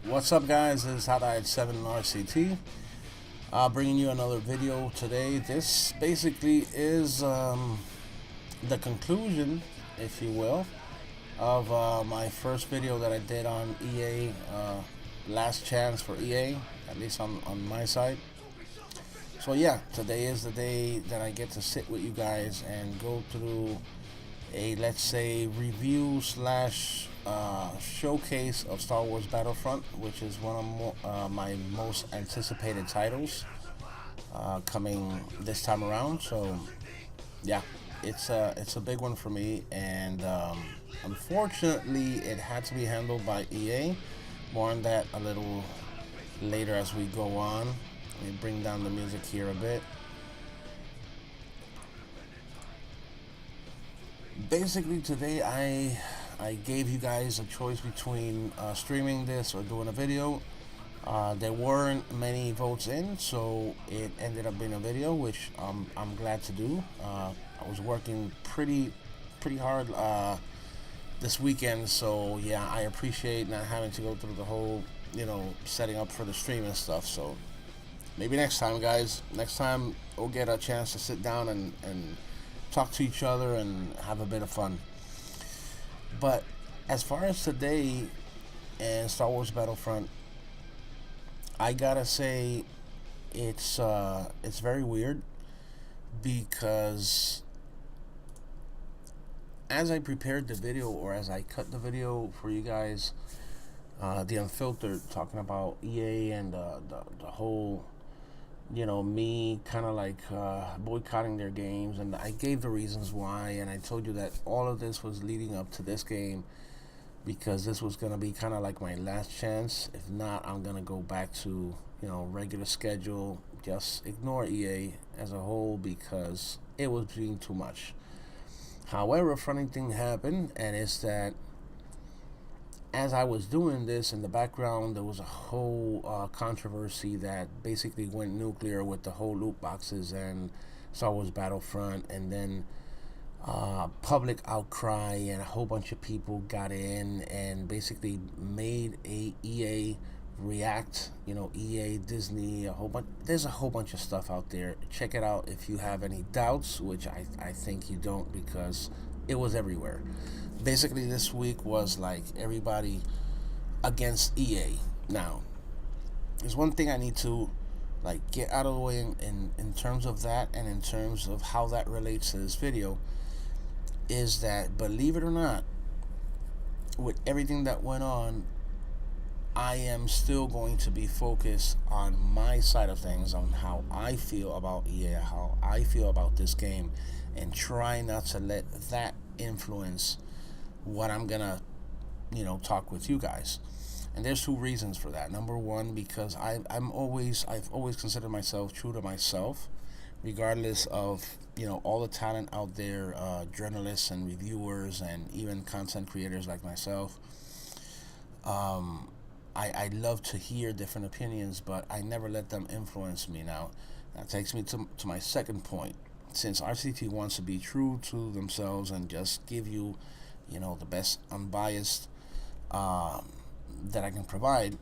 What's up, guys? This is Hot 7 RCT, bringing you another video today. This basically is the conclusion, if you will, of my first video that I did on EA, last chance for EA, at least on my side. So yeah, today is the day that I get to sit with you guys and go through a, let's say, review slash showcase of Star Wars Battlefront, which is one of my most anticipated titles coming this time around. So yeah, it's a big one for me, and unfortunately it had to be handled by EA. More on that a little later as we go on. Let me bring down the music here a bit. Basically today I gave you guys a choice between streaming this or doing a video. There weren't many votes in, so it ended up being a video, which I'm glad to do. I was working pretty hard this weekend, so yeah, I appreciate not having to go through the whole, setting up for the stream and stuff. So maybe next time, guys. Next time we'll get a chance to sit down and talk to each other and have a bit of fun. But as far as today and Star Wars Battlefront, I gotta say it's very weird, because as I prepared the video, or as I cut the video for you guys, the Unfiltered, talking about EA and the whole, me kind of like boycotting their games, and I gave the reasons why, and I told you that all of this was leading up to this game, because this was going to be kind of like my last chance. If not, I'm going to go back to, regular schedule, just ignore EA as a whole, because it was being too much. However, a funny thing happened, and it's that as I was doing this, in the background there was a whole controversy that basically went nuclear with the whole loot boxes and Star Wars Battlefront, and then public outcry, and a whole bunch of people got in and basically made a EA react. EA, Disney, there's a whole bunch of stuff out there. Check it out if you have any doubts, which I think you don't, because it was everywhere. Basically this week was like everybody against EA. Now, there's one thing I need to get out of the way in terms of that, and in terms of how that relates to this video, is that, believe it or not, with everything that went on, I am still going to be focused on my side of things, on how I feel about EA, how I feel about this game, and try not to let that influence what I'm gonna, talk with you guys. And there's two reasons for that. Number one, because I've always considered myself true to myself, regardless of all the talent out there, journalists and reviewers and even content creators like myself. I love to hear different opinions, but I never let them influence me. Now, that takes me to my second point. Since RCT wants to be true to themselves and just give you, the best unbiased that I can provide,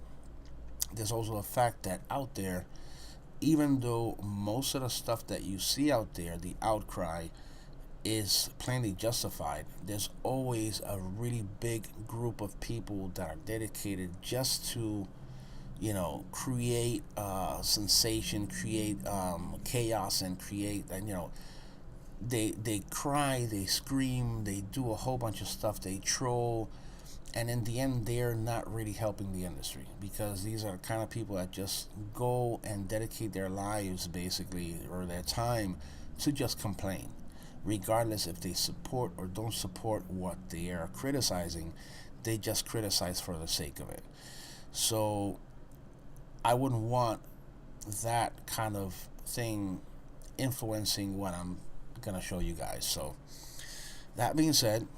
there's also a fact that out there, even though most of the stuff that you see out there, the outcry, is plainly justified, there's always a really big group of people that are dedicated just to, create sensation, create chaos, and create, they cry, they scream, they do a whole bunch of stuff, they troll, and in the end they're not really helping the industry, because these are the kind of people that just go and dedicate their lives, basically, or their time, to just complain, regardless if they support or don't support what they are criticizing. They just criticize for the sake of it. So I wouldn't want that kind of thing influencing what I'm gonna show you guys. So that being said,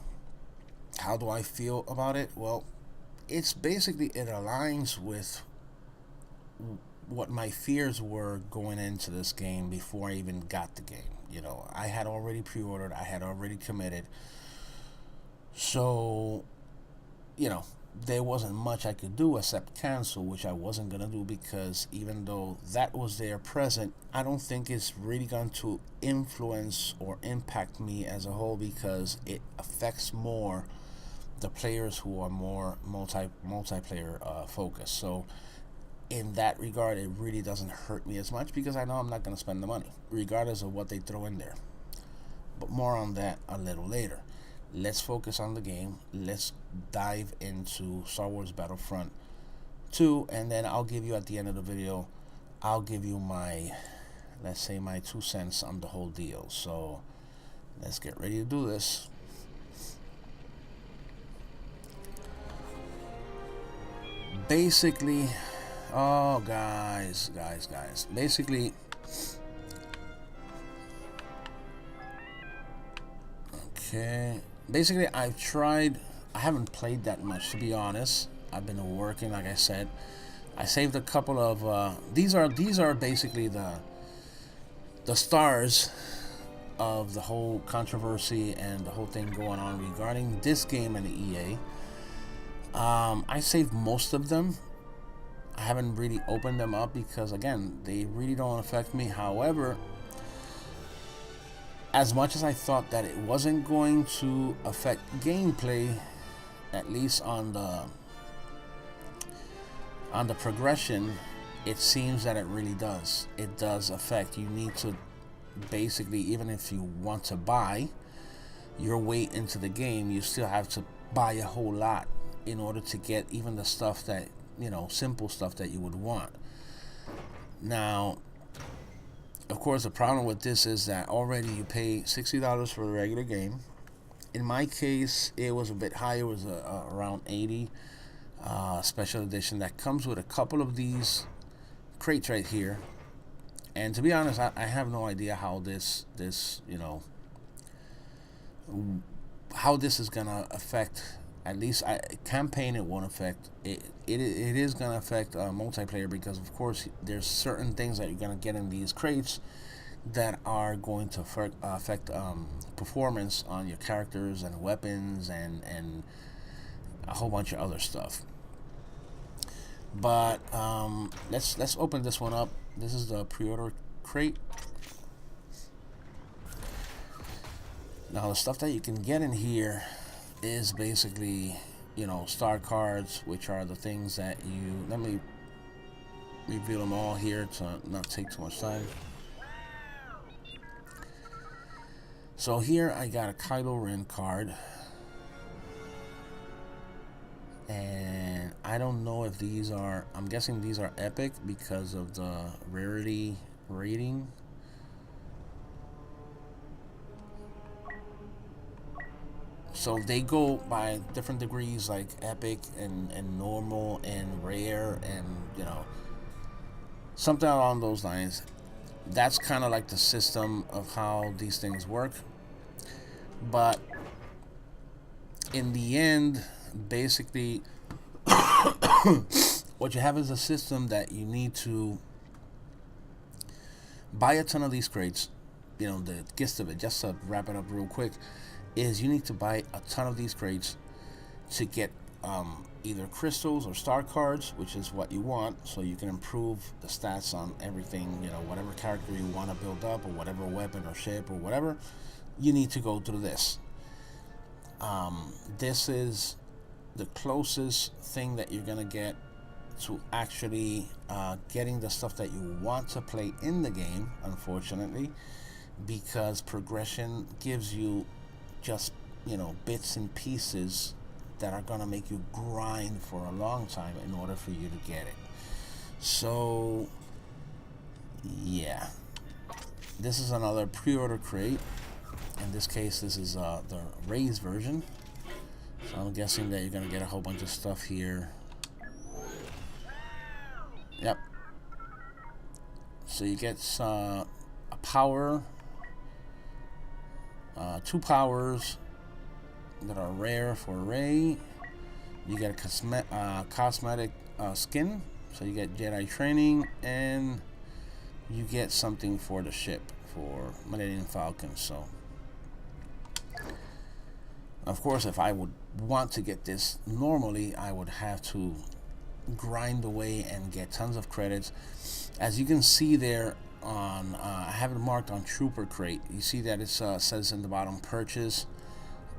how do I feel about it? Well, it's basically, it aligns with what my fears were going into this game before I even got the game. I had already pre-ordered, I had already committed. So, there wasn't much I could do except cancel, which I wasn't gonna do, because even though that was there present, I don't think it's really going to influence or impact me as a whole, because it affects more the players who are more multiplayer focused. So in that regard, it really doesn't hurt me as much, because I know I'm not going to spend the money regardless of what they throw in there. But more on that a little later. Let's focus on the game. Let's dive into Star Wars Battlefront 2, and then I'll give you, at the end of the video, I'll give you my, let's say, my 2 cents on the whole deal. So let's get ready to do this. Basically, oh guys, basically, okay, basically I haven't played that much, to be honest. I've been working, like I said. I saved a couple of these are basically the stars of the whole controversy and the whole thing going on regarding this game and the EA. I saved most of them. I haven't really opened them up because, again, they really don't affect me. However, as much as I thought that it wasn't going to affect gameplay, at least on the progression, it seems that it really does. It does affect. You need to basically, even if you want to buy your way into the game, you still have to buy a whole lot in order to get even the stuff that, you know, simple stuff that you would want. Now, of course, the problem with this is that already you pay $60 for a regular game. In my case, it was a bit higher. It was around 80. Special edition that comes with a couple of these crates right here. And to be honest, I have no idea how this you know, how this is gonna affect. At least campaign, it won't affect. It is going to affect multiplayer, because of course there's certain things that you're going to get in these crates that are going to affect performance on your characters and weapons and a whole bunch of other stuff. But let's open this one up. This is the pre-order crate. Now the stuff that you can get in here is basically, you know, star cards, which are the things that you, let me reveal them all here to not take too much time. So here I got a Kylo Ren card, and I don't know if these are, I'm guessing these are epic because of the rarity rating. So they go by different degrees, like epic and normal and rare, and, you know, something along those lines. That's kind of like the system of how these things work. But in the end, basically, what you have is a system that you need to buy a ton of these crates. You know, the gist of it, just to wrap it up real quick, is you need to buy a ton of these crates to get either crystals or star cards, which is what you want, so you can improve the stats on everything, you know, whatever character you want to build up, or whatever weapon or ship or whatever. You need to go through this. This is the closest thing that you're gonna get to actually getting the stuff that you want to play in the game, unfortunately, because progression gives you just, you know, bits and pieces that are gonna make you grind for a long time in order for you to get it. So yeah, this is another pre-order crate. In this case, this is the raised version, so I'm guessing that you're gonna get a whole bunch of stuff here. Yep. So you get a power, 2 powers that are rare for Rey. You get a cosmetic skin, so you get Jedi training, and you get something for the ship for Millennium Falcon. So Of course, if I would want to get this normally, I would have to grind away and get tons of credits. As you can see there on, I have it marked on Trooper Crate. You see that it says in the bottom, purchase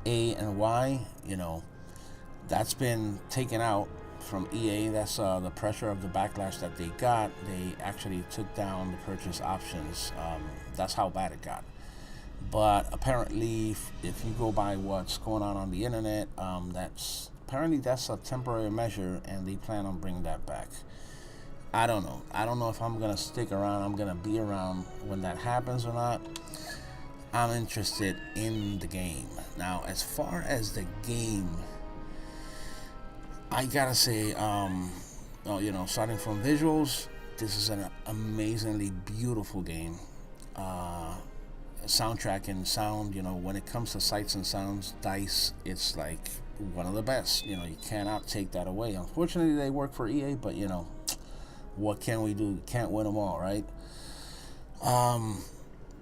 A and Y. You know, that's been taken out from EA. That's the pressure of the backlash that they got. They actually took down the purchase options. That's how bad it got. But apparently, if you go by what's going on the internet, that's a temporary measure, and they plan on bringing that back. I don't know. I don't know if I'm gonna stick around. I'm gonna be around when that happens or not. I'm interested in the game. Now, as far as the game, I gotta say, you know, starting from visuals, this is an amazingly beautiful game. Soundtrack and sound, you know, when it comes to sights and sounds, DICE, it's like one of the best. You know, you cannot take that away. Unfortunately, they work for EA, but you know, what can we do? Can't win them all, right?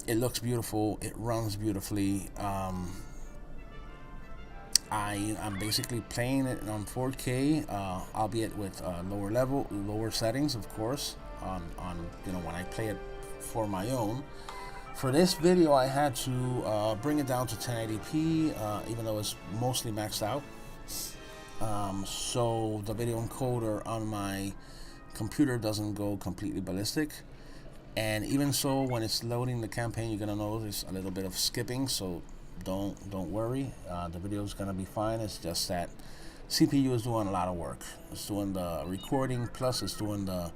It looks beautiful. It runs beautifully. I'm basically playing it on 4K, albeit with lower settings, of course. On you know, when I play it for my own. For this video, I had to bring it down to 1080p, even though it's mostly maxed out. So the video encoder on my computer doesn't go completely ballistic. And even so, when it's loading the campaign, you're gonna notice a little bit of skipping. So don't worry, the video is gonna be fine. It's just that CPU is doing a lot of work. It's doing the recording, plus it's doing the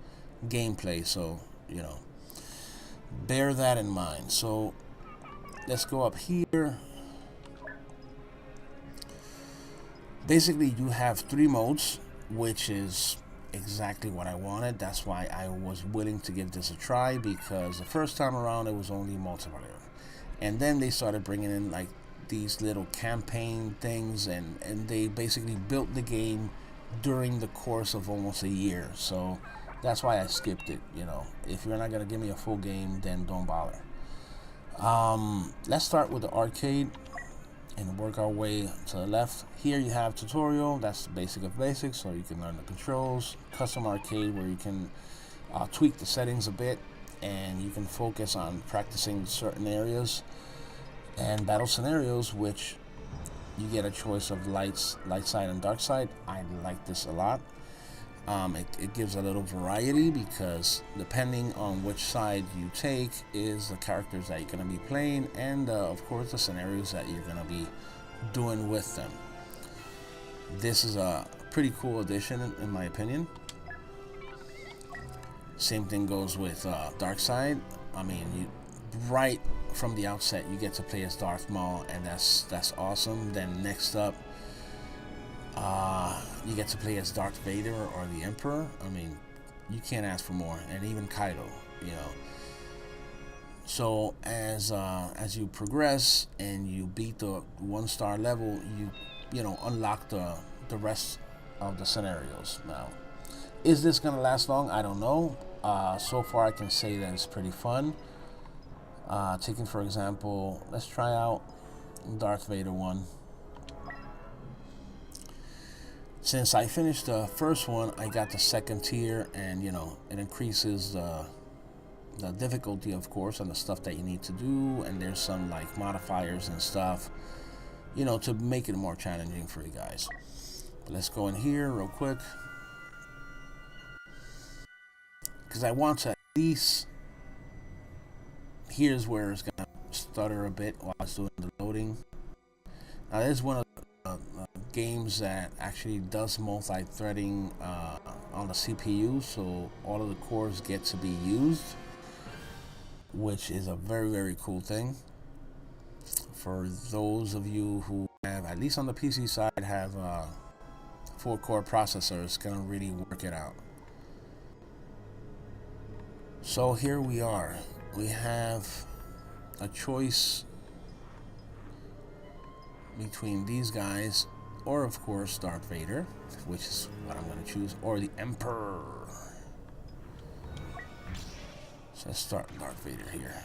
gameplay. So you know, bear that in mind. So let's go up here. Basically, you have 3 modes, which is exactly what I wanted. That's why I was willing to give this a try, because the first time around it was only multiplayer, and then they started bringing in like these little campaign things, and they basically built the game during the course of almost a year. So that's why I skipped it. You know, if you're not gonna give me a full game, then don't bother. Let's start with the arcade and work our way to the left. Here you have tutorial. That's the basic of basics, so you can learn the controls. Custom arcade, where you can tweak the settings a bit, and you can focus on practicing certain areas. And battle scenarios, which you get a choice of light side and dark side. I like this a lot. It gives a little variety, because depending on which side you take is the characters that you're going to be playing, and of course the scenarios that you're going to be doing with them. This is a pretty cool addition in my opinion. Same thing goes with dark side. I mean, right from the outset you get to play as Darth Maul, and that's awesome. Then next up, you get to play as Darth Vader or the Emperor. I mean, you can't ask for more. And even Kaido, you know. So as you progress and you beat the 1-star level, you know, unlock the rest of the scenarios. Now, is this gonna last long? I don't know. So far I can say that it's pretty fun. Taking for example, let's try out Darth Vader one. Since I finished the first one, I got the second tier, and you know, it increases the difficulty, of course, on the stuff that you need to do, and there's some like modifiers and stuff, you know, to make it more challenging for you guys. But let's go in here real quick, because I want to at least, here's where it's gonna stutter a bit while it's doing the loading. Now this is one of games that actually does multi-threading on the CPU, so all of the cores get to be used, which is a very cool thing. For those of you who have, at least on the PC side, have 4-core processor, it's gonna really work it out. So here we are. We have a choice between these guys, or of course Darth Vader, which is what I'm going to choose, or the Emperor. So let's start Darth Vader here.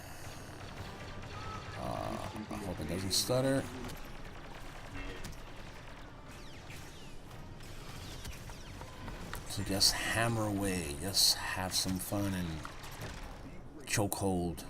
I hope it doesn't stutter. to just hammer away, just have some fun and chokehold.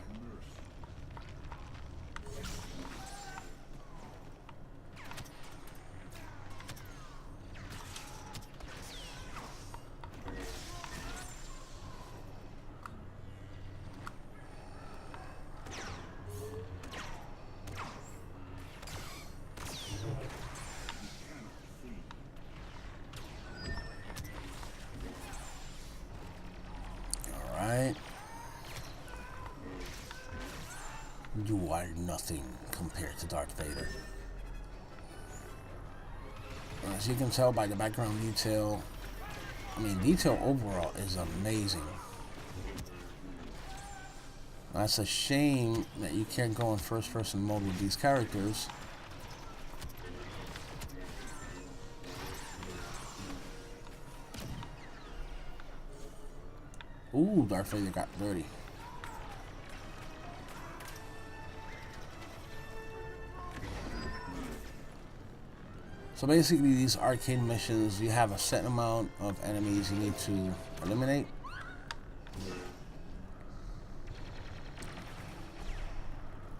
Alright. You are nothing compared to Darth Vader. As you can tell by the background detail, I mean, detail overall is amazing. That's a shame that you can't go in first-person mode with these characters. Ooh, Darth Vader got dirty. So basically, these arcade missions, you have a set amount of enemies you need to eliminate.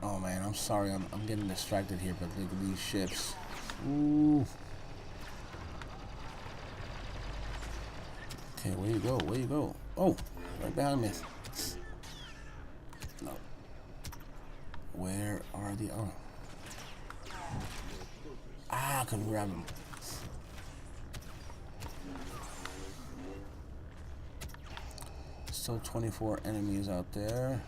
Oh man, I'm sorry, I'm getting distracted here, but look at these ships. Ooh. Okay, where you go? Where you go? Oh, right behind me. No. Where are the... Oh. Ah, I couldn't grab him. Still 24 enemies out there.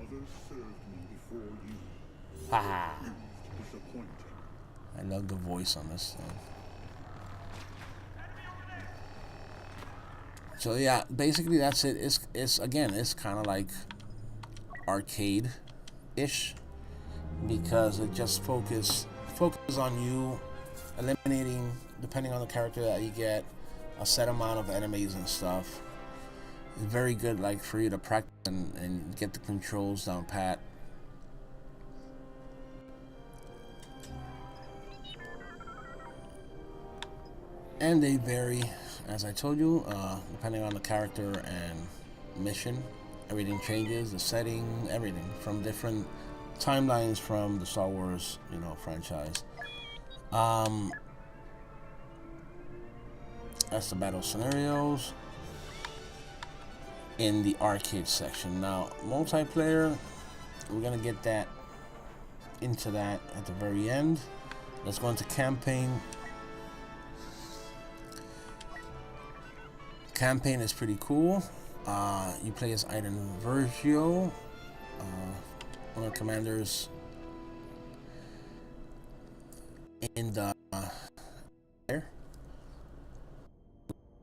Others served me before you. Haha. Disappointing. I love the voice on this thing. So yeah, basically that's it. It's again, it's kind of like arcade-ish because it just focuses on you eliminating, depending on the character that you get, a set amount of enemies and stuff. It's very good, like, for you to practice and get the controls down pat. And they vary, as I told you, depending on the character and mission. Everything changes, the setting, everything from different timelines from the Star Wars, franchise. That's the battle scenarios in the arcade section. Now, multiplayer, we're gonna get that into that at the very end. Let's go into campaign. Campaign is pretty cool. You play as Iden Virgil, one of the commanders in the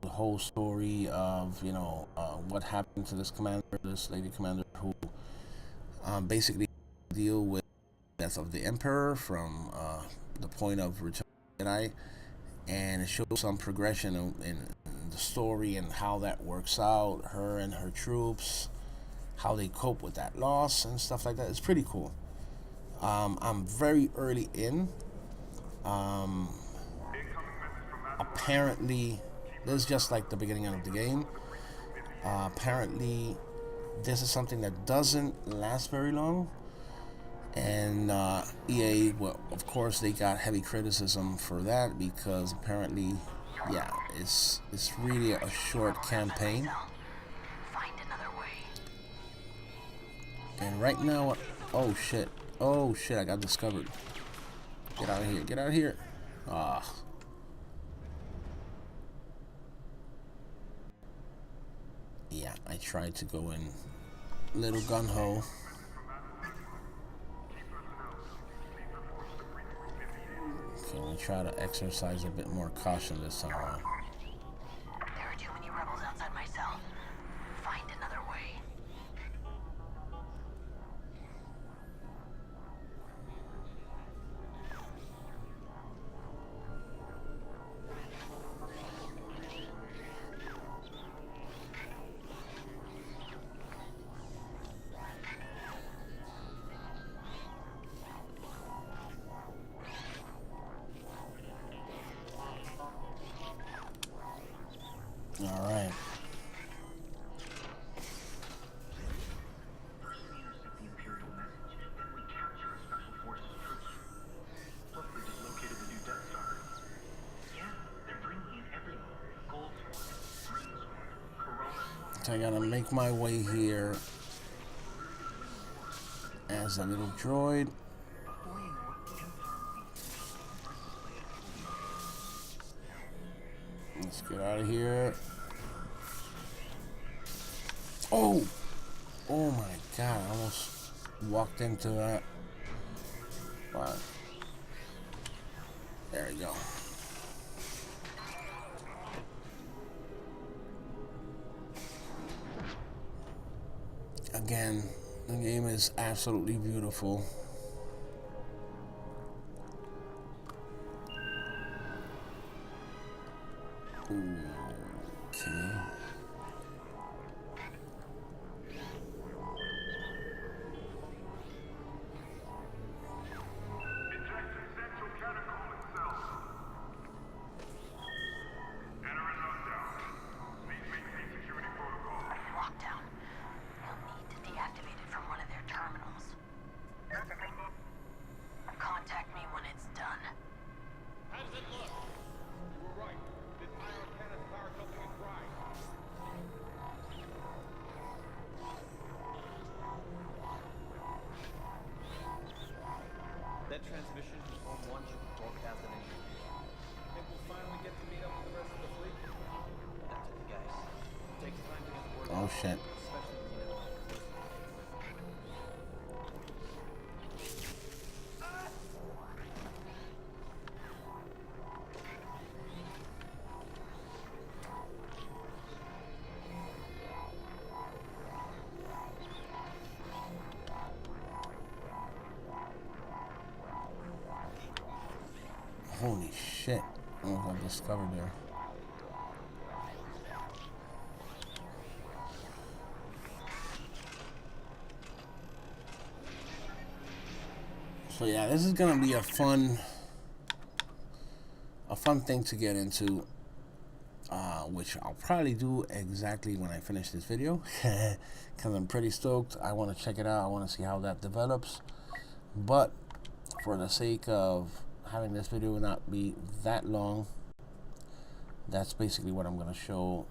whole story of what happened to this commander, this lady commander, who basically deal with the death of the Emperor from the point of Return of the Jedi, and it shows some progression in the story and how that works out, her and her troops, how they cope with that loss and stuff like that. It's pretty cool. I'm very early in. Apparently, this is just like the beginning of the game. Apparently, this is something that doesn't last very long. And EA, well, of course, they got heavy criticism for that because apparently, yeah, it's really a short campaign. And right now, oh shit, I got discovered. Get out of here, get out of here. Ah. Yeah, I tried to go in little gun-ho. Okay, let me try to exercise a bit more caution this time around. There are too many rebels outside my cell. Find another way. So I gotta make my way here as a little droid. Let's get out of here. Oh! Oh my god, I almost walked into that. But there we go. Again, the game is absolutely beautiful. Okay. Lockdown. You'll need to deactivate it from one of their terminals. Contact me when it's done. How does it look? You were right. This ion cannon power company is right. That transmission from Home 1 should be broadcasted in. Think we'll finally get to meet up with the rest of the fleet? That's okay, guys. It takes time to get the word Oh out, shit. especially when you know how close Holy shit. Almost got discovered there. So yeah, this is gonna be a fun thing to get into, which I'll probably do exactly when I finish this video, because I'm pretty stoked. I want to check it out. I want to see how that develops. But for the sake of having this video not be that long, that's basically what I'm going to show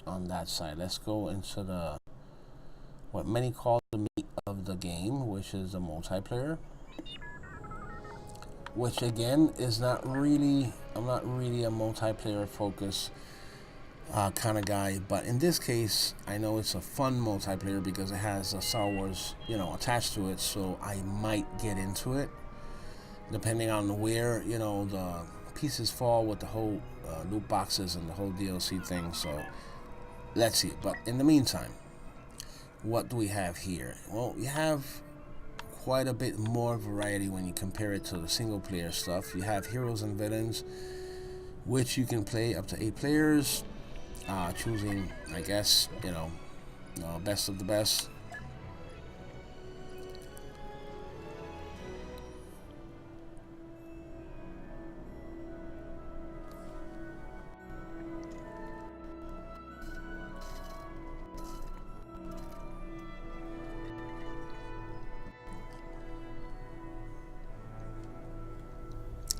on that side. Let's go into the what many call the meat of the game, which is the multiplayer, which again is not really, I'm not really a multiplayer focus kind of guy, but in this case I know it's a fun multiplayer because it has a Star Wars, you know, attached to it, so I might get into it depending on where, you know, the pieces fall with the whole loot boxes and the whole DLC thing. So let's see. But in the meantime, what do we have here? Well, you have quite a bit more variety when you compare it to the single player stuff. You have heroes and villains, which you can play up to 8 players, choosing, I guess, you know, best of the best.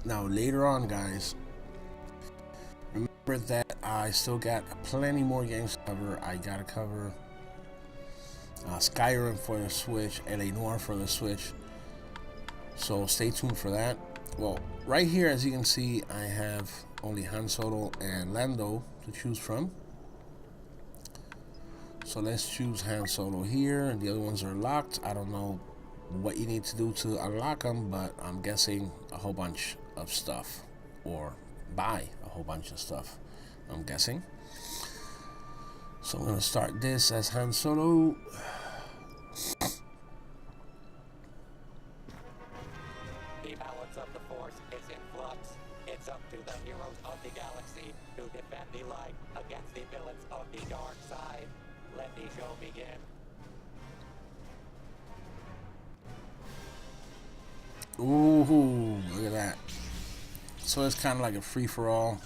Now later on, guys, remember that I still got plenty more games to cover. I gotta cover Skyrim for the Switch, LA Noire for the Switch, so stay tuned for that. Well, right here, as you can see, I have only Han Solo and Lando to choose from. So let's choose Han Solo here, and the other ones are locked. I don't know what you need to do to unlock them, but I'm guessing a whole bunch of stuff, or buy a whole bunch of stuff, I'm guessing. So I'm gonna start this as Han Solo. The balance of the Force is in flux. It's up to the heroes of the galaxy to defend the light against the villains of the dark side. Let the show begin. Ooh, look at that. So it's kind of like a free-for-all.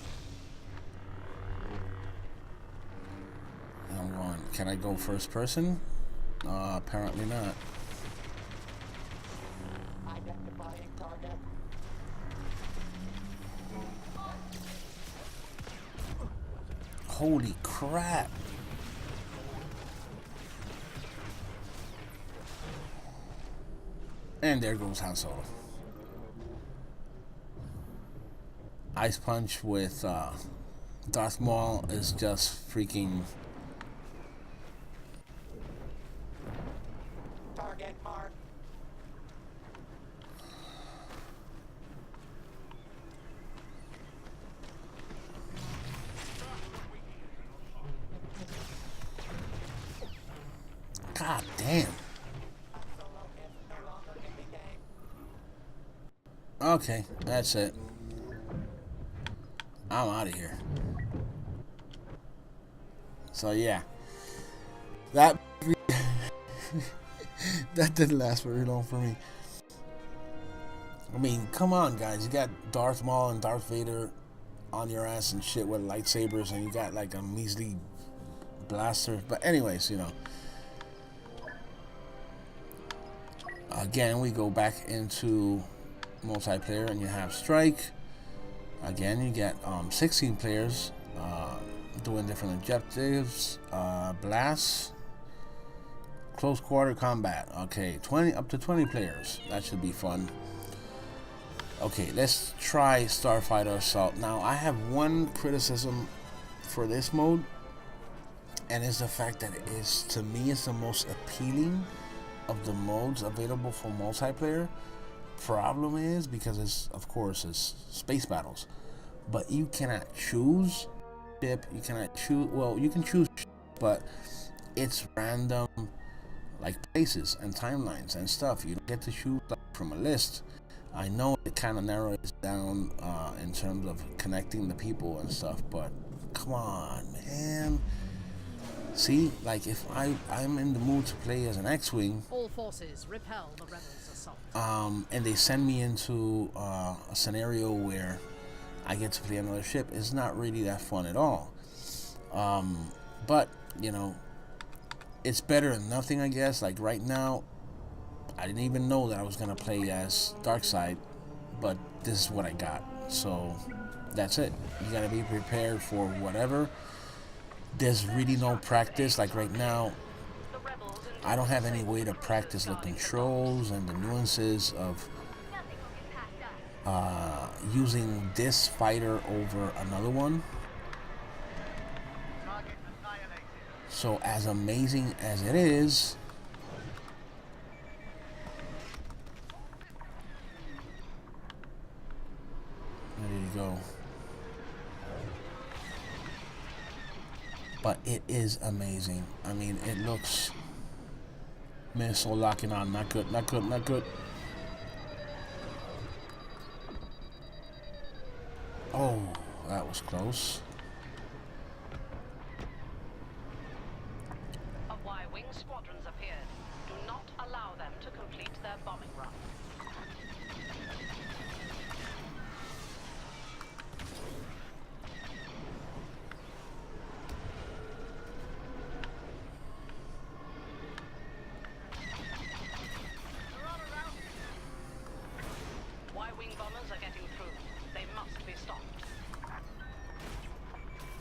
I'm going, can I go first person? Apparently not. Identifying target. Holy crap. And there goes Han Solo. Ice Punch with Darth Maul is just freaking... Target mark. God damn. Solo is no longer in the game. Okay, that's it. I'm out of here. So yeah, that that didn't last very long for me. I mean, come on, guys! You got Darth Maul and Darth Vader on your ass and shit with lightsabers, and you got like a measly blaster. But anyways, you know. Again, we go back into multiplayer, and you have Strike. Again, you get 16 players doing different objectives. Blast, close quarter combat. Okay, 20 up to 20 players. That should be fun. Okay, let's try Starfighter Assault. Now, I have one criticism for this mode, and it's the fact that it is, to me, it's the most appealing of the modes available for multiplayer. Problem is, because it's, of course, it's space battles, but you cannot choose ship. You cannot choose. Well, you can choose, but it's random, like places and timelines and stuff. You don't get to choose from a list. I know it kind of narrows down in terms of connecting the people and stuff, but come on, man. See, like if I'm in the mood to play as an X-Wing, all forces repel the rebels' assault. And they send me into a scenario where I get to play another ship, it's not really that fun at all. But you know, it's better than nothing, I guess. Like right now, I didn't even know that I was gonna play as Darkseid, but this is what I got. So that's it. You gotta be prepared for whatever. There's really no practice. Like right now, I don't have any way to practice the controls and the nuances of using this fighter over another one. So as amazing as it is, there you go. But it is amazing. I mean, it looks... Missile locking on. Not good, not good, not good. Oh, that was close. A Y-wing squadrons appeared. Do not allow them to complete their bombing run. Y-wing bombers are getting through. They must be stopped.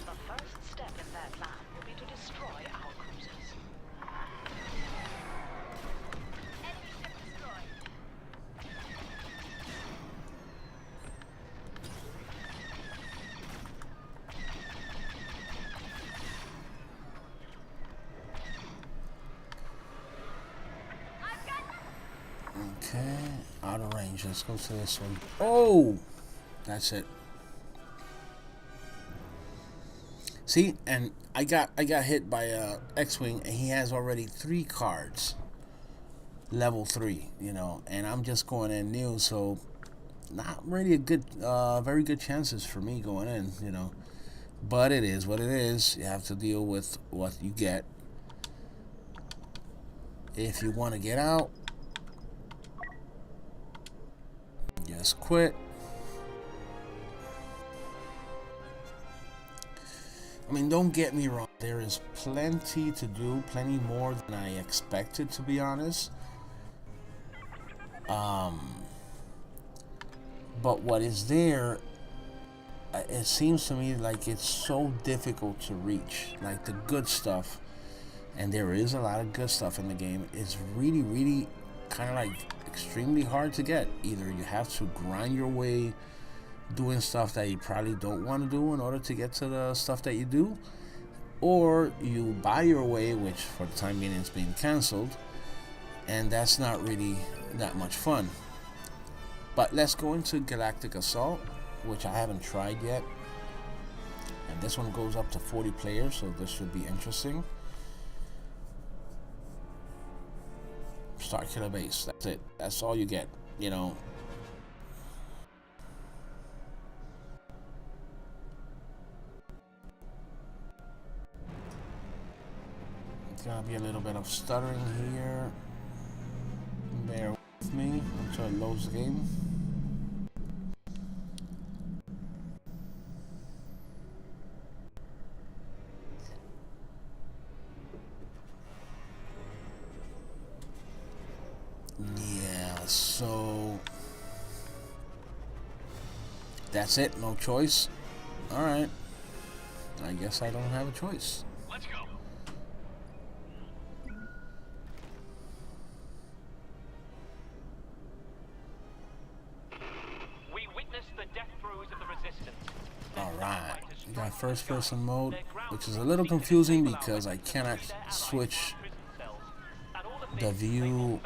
The first step in their plan will be to destroy our cruisers. Enemy ship destroyed. Okay, out of range. Let's go to this one. Oh, that's it. See, and I got hit by a X-wing, and he has already 3 cards, level 3. You know, and I'm just going in new, so not really a good, very good chances for me going in. You know, but it is what it is. You have to deal with what you get. If you want to get out, just quit. I mean, don't get me wrong. There is plenty to do, plenty more than I expected, to be honest. But what is there, it seems to me like it's so difficult to reach. Like the good stuff, and there is a lot of good stuff in the game, it's really, really kind of like extremely hard to get. Either you have to grind your way doing stuff that you probably don't want to do in order to get to the stuff that you do, or you buy your way, which for the time being is being cancelled, and that's not really that much fun. But let's go into Galactic Assault, which I haven't tried yet, and this one goes up to 40 players, so this should be interesting. Start killer base, that's it, that's all you get, you know. It's gonna be a little bit of stuttering here, bear with me until it loads the game. Yeah, so that's it, no choice. Alright, I guess I don't have a choice. Let's go. We witnessed the death throes of the resistance. Alright, we got first person mode, which is a little confusing because I cannot switch the view.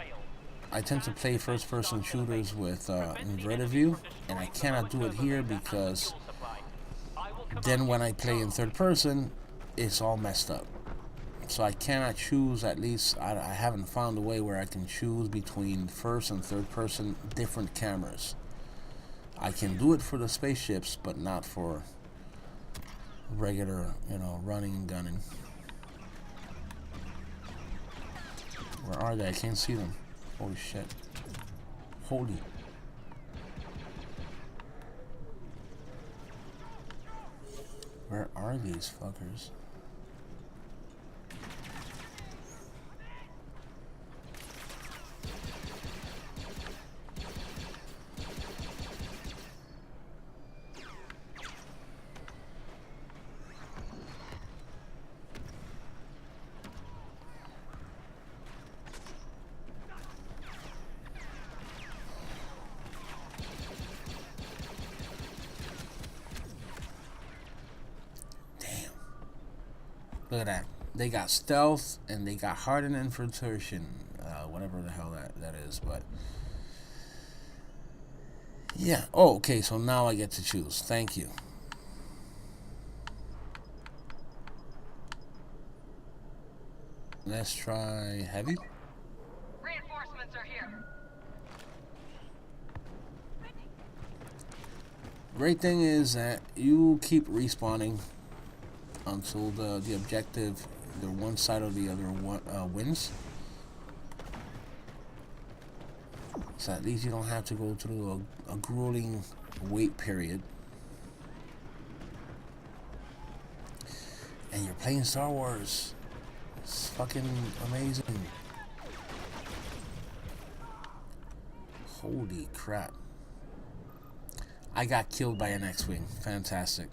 I tend to play first person shooters with inverted view, and I cannot do it here because then when I play in third person, it's all messed up. So I cannot choose, at least I haven't found a way where I can choose between first and third person different cameras. I can do it for the spaceships, but not for regular, you know, running and gunning. Where are they? I can't see them. Holy shit. Holy. Where are these fuckers? Look at that. They got stealth and they got hardened infiltration. Whatever the hell that is. But yeah. Oh, okay. So now I get to choose. Thank you. Let's try heavy. Reinforcements are here. Great thing is that you keep respawning until the objective, either one side or the other, wins. So at least you don't have to go through a grueling wait period. And you're playing Star Wars. It's fucking amazing. Holy crap. I got killed by an X-Wing. Fantastic.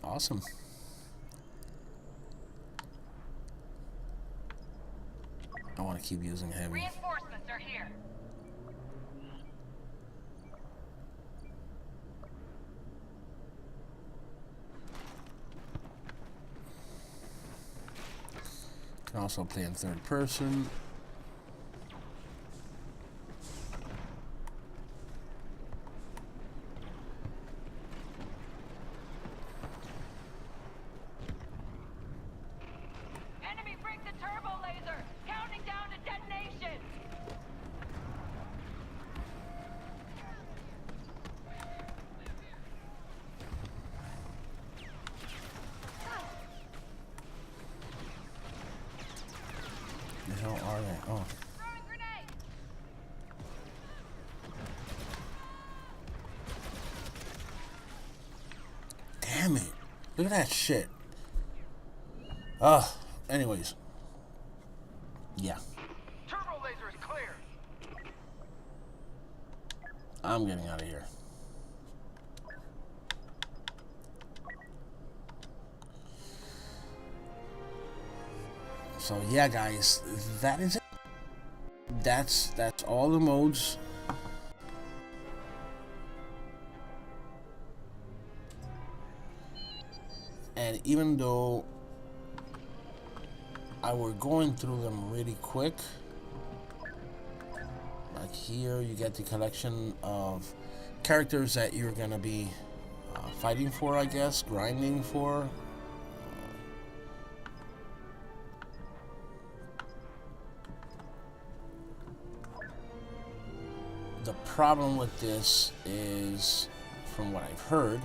Awesome. I want to keep using heavy. Reinforcements are here. Can also play in third person. Enemy, bring the turbo laser! Counting down to detonation! The hell are they? Oh. Throwing grenade! Damn it. Look at that shit. Anyways. Yeah. Turbo laser is clear. I'm getting out of here. So yeah, guys, that is it. that's all the modes. And even though I were going through them really quick, like here you get the collection of characters that you're gonna be fighting for, I guess, grinding for. The problem with this is, from what I've heard,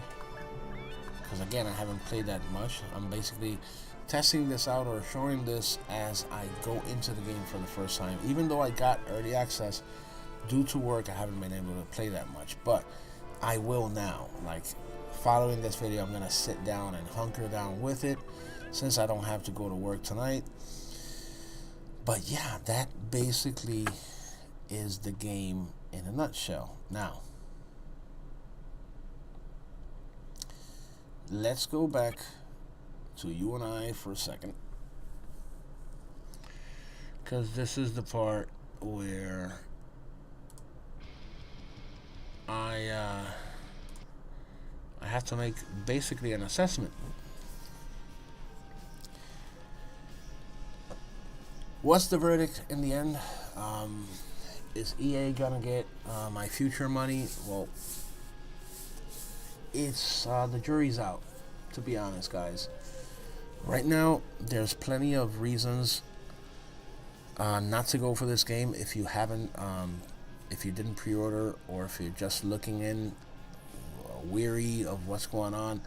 because again I haven't played that much, I'm basically testing this out or showing this as I go into the game for the first time. Even though I got early access, due to work I haven't been able to play that much, but I will now. Like, following this video, I'm gonna sit down and hunker down with it, since I don't have to go to work tonight. But yeah, that basically is the game in a nutshell. Now, let's go back to you and I for a second, because this is the part where I have to make basically an assessment. What's the verdict in the end? Is EA gonna get my future money? Well, it's the jury's out, to be honest, guys. Right now, there's plenty of reasons not to go for this game. If you haven't, if you didn't pre-order, or if you're just looking in, weary of what's going on,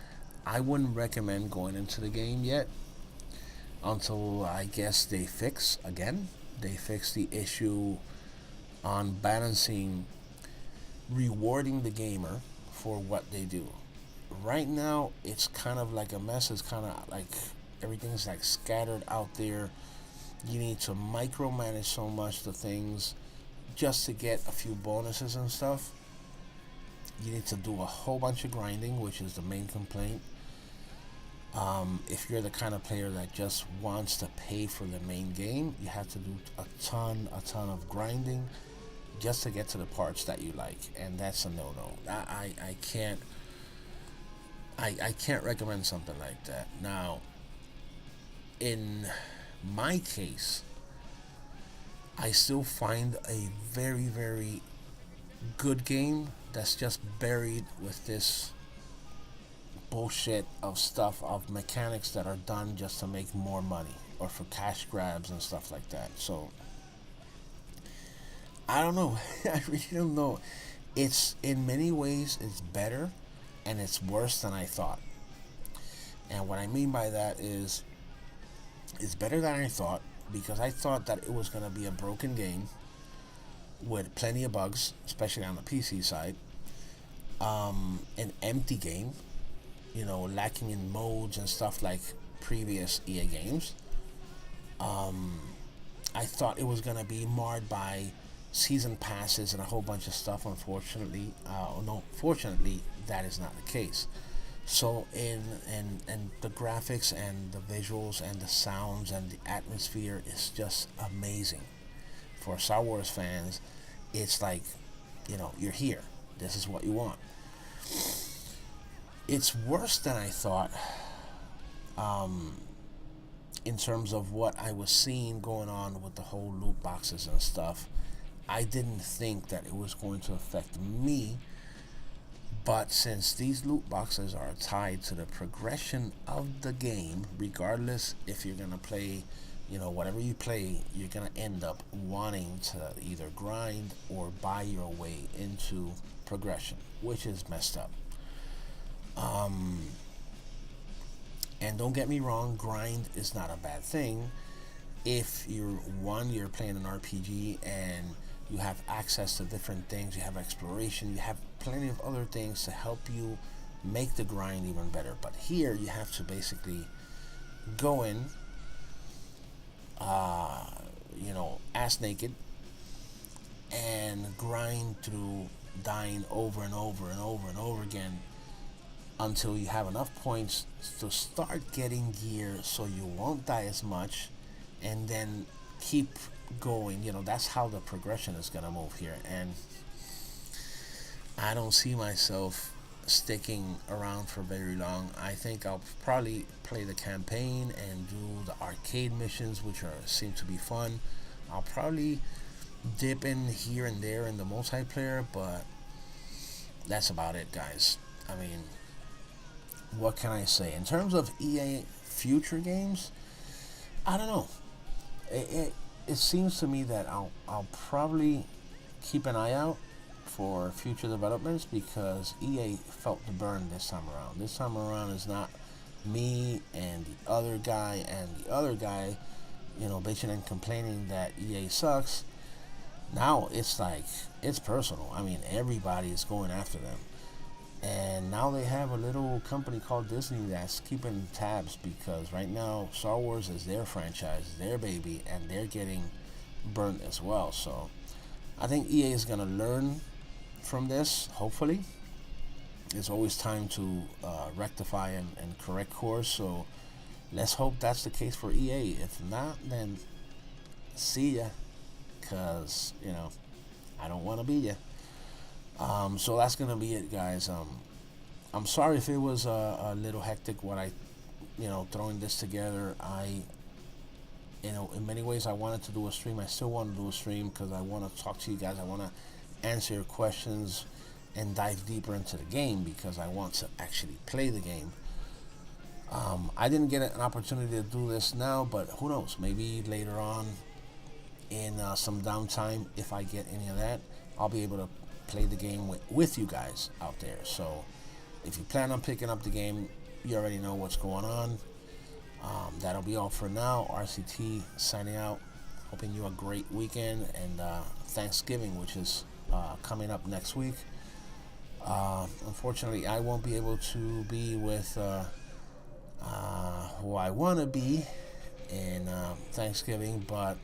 I wouldn't recommend going into the game yet, until I guess they fix the issue on balancing rewarding the gamer for what they do. Right now, it's kind of like a mess. It's kind of like everything's like scattered out there. You need to micromanage so much the things just to get a few bonuses and stuff. You need to do a whole bunch of grinding, which is the main complaint. If you're the kind of player that just wants to pay for the main game, you have to do a ton of grinding just to get to the parts that you like, and that's a no-no. I can't recommend something like that. Now, in my case, I still find a very, very good game that's just buried with this bullshit of stuff, of mechanics that are done just to make more money or for cash grabs and stuff like that. So I don't know. I really don't know. It's, in many ways, it's better, and it's worse than I thought. And what I mean by that is, it's better than I thought, because I thought that it was going to be a broken game with plenty of bugs, especially on the PC side. An empty game, you know, lacking in modes and stuff like previous EA games. I thought it was going to be marred by season passes and a whole bunch of stuff. Unfortunately, fortunately, that is not the case. So in the graphics and the visuals and the sounds and the atmosphere is just amazing. For Star Wars fans, it's like, you know, you're here. This is what you want. It's worse than I thought, in terms of what I was seeing going on with the whole loot boxes and stuff. I didn't think that it was going to affect me, but since these loot boxes are tied to the progression of the game, regardless if you're going to play, you know, whatever you play, you're going to end up wanting to either grind or buy your way into progression, which is messed up. And don't get me wrong, grind is not a bad thing if you're playing an RPG and you have access to different things, you have exploration, you have plenty of other things to help you make the grind even better. But here you have to basically go in, you know, ass naked, and grind through dying over and over and over and over again until you have enough points to start getting gear so you won't die as much, and then keep going. That's how the progression is gonna move here, and I don't see myself sticking around for very long. I think I'll probably play the campaign and do the arcade missions, which seem to be fun. I'll probably dip in here and there in the multiplayer, but that's about it, guys. I mean, what can I say? In terms of EA future games, I don't know. It seems to me that I'll probably keep an eye out for future developments, because EA felt the burn this time around. This time around is not me and the other guy bitching and complaining that EA sucks. Now it's like, it's personal. I mean, everybody is going after them. And now they have a little company called Disney that's keeping tabs, because right now Star Wars is their franchise, their baby, and they're getting burnt as well. So I think EA is going to learn from this, hopefully. There's always time to rectify and correct course, so let's hope that's the case for EA. If not, then see ya, because I don't want to be ya. So that's gonna be it, guys. I'm sorry if it was a little hectic when I throwing this together. In many ways I wanted to do a stream. I still want to do a stream because I want to talk to you guys. I want to answer your questions and dive deeper into the game, because I want to actually play the game. I didn't get an opportunity to do this now, but who knows? Maybe later on in some downtime, if I get any of that, I'll be able to play the game with you guys out there. So if you plan on picking up the game, you already know what's going on. That'll be all for now. RCT signing out. Hoping you a great weekend and Thanksgiving, which is coming up next week. Unfortunately, I won't be able to be with who I want to be in Thanksgiving, but